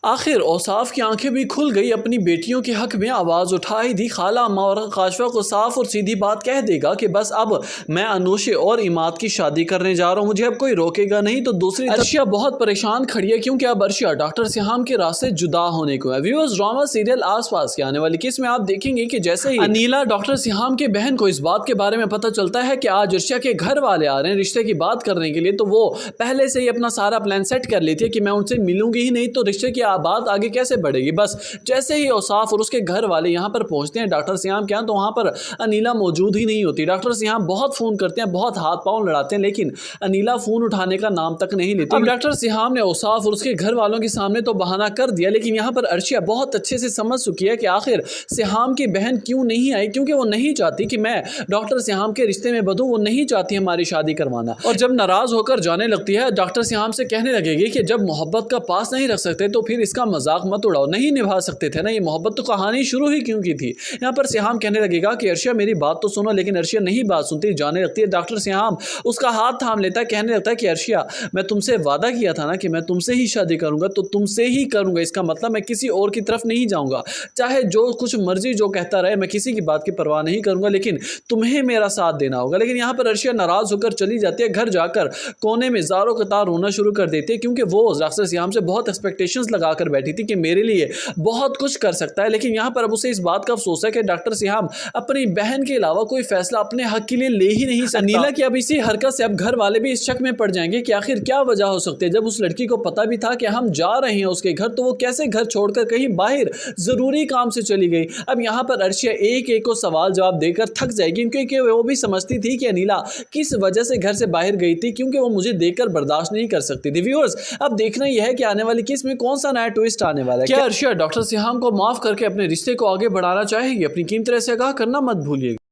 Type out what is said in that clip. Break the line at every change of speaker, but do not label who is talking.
आखिर औसाफ की आंखें भी खुल गई, अपनी बेटियों के हक में आवाज़ उठा ही दी। खाला अम्मा और काशफा को साफ और सीधी बात कह देगा कि बस अब मैं अनूशे और इमाद की शादी करने जा रहा हूँ, मुझे अब कोई रोकेगा नहीं। तो दूसरी अर्शिया बहुत परेशान खड़ी है क्योंकि अब अर्शिया डॉक्टर सिहाम के रास्ते जुदा होने को है। व्यूअर्स, ड्रामा सीरियल आसपास की आने वाली किस में आप देखेंगे कि जैसे ही अनीला डॉक्टर सिहाम के बहन को इस बात के बारे में पता चलता है कि आज अर्शिया के घर वाले आ रहे हैं रिश्ते की बात करने के लिए, तो वो पहले से ही अपना सारा प्लान सेट कर लेती है कि मैं उनसे मिलूंगी ही नहीं, तो रिश्ते की बात आगे कैसे बढ़ेगी। बस जैसे ही औसाफ और उसके घर वाले यहाँ पर पहुंचते हैं डॉक्टर सिहाम के यहाँ, तो वहाँ पर अनीला मौजूद ही नहीं होती। डॉक्टर सिहाम बहुत फ़ोन करते हैं, बहुत हाथ पांव लड़ाते हैं, लेकिन अनीला फ़ोन उठाने का नाम तक नहीं लेती। अब डॉक्टर सिहाम ने औसाफ और उसके घर वालों के सामने तो बहाना कर दिया, लेकिन यहाँ पर अर्शिया बहुत अच्छे से समझ चुकी है कि आखिर सिहाम की बहन क्यों नहीं आई, क्योंकि वो नहीं चाहती कि मैं डॉक्टर सिहाम के रिश्ते में बधूं, वो नहीं चाहती हमारी शादी करवाना। और जब नाराज़ होकर जाने लगती है, डॉक्टर सिहाम से कहने लगेगी कि जब मोहब्बत का पास नहीं रख सकते तो फिर इसका मजाक मत उड़ाओ, नहीं निभा सकते थे ना ये मोहब्बत, तो कहानी शुरू ही क्यों की थी। यहाँ पर सिहाम कहने लगेगा कि अर्शिया मेरी बात तो सुनो, लेकिन अर्शिया नहीं बात सुनती, जाने लगती है। डॉक्टर सिहाम उसका हाथ थाम लेता है, कहने लगता है कि अर्शिया मैं तुमसे वादा किया था ना कि मैं तुमसे ही शादी करूंगा, तो तुमसे ही करूंगा, इसका मतलब मैं किसी और की तरफ नहीं जाऊंगा, चाहे जो कुछ मर्जी जो कहता रहे, मैं किसी की बात की परवाह नहीं करूंगा, लेकिन तुम्हें मेरा साथ देना होगा। लेकिन यहाँ पर अर्शिया नाराज होकर चली जाती है, घर जाकर कोने में ज़ारों कतार रोना शुरू कर देती है, क्योंकि वो डॉक्टर सिहाम से बहुत एक्सपेक्टेशंस लगाकर बैठी थी कि मेरे लिए बहुत कुछ कर सकता है। लेकिन यहाँ पर अब उसे इस बात का अफसोस है कि डॉक्टर सिहाम अपनी बहन के अलावा कोई फैसला अपने हक के लिए ले ही नहीं सकता। अनीला की अब इसी हरकत से अब घर वाले भी इस शक में पड़ जाएंगे कि आखिर क्या वजह हो सकती है। जब उस लड़की को पता भी था कि हम जा रहे हैं उसके घर, तो वो कैसे घर छोड़कर कहीं बाहर जरूरी काम से चली गई। अब यहाँ पर अर्शिया एक एक को सवाल जवाब देकर थक जाएगी, क्योंकि वो भी समझती थी कि अनीला किस वजह से घर से बाहर गई थी, क्योंकि वो मुझे देखकर बर्दाश्त नहीं कर सकती थी। व्यूअर्स, अब देखना यह है कि आने वाली किस में कौन सा नया ट्विस्ट आने वाला है। क्या अर्शिया डॉक्टर सिहाम को माफ करके अपने रिश्ते को आगे बढ़ाना चाहेगी? अपनी कीमती राय से आगाह करना मत भूलिएगा।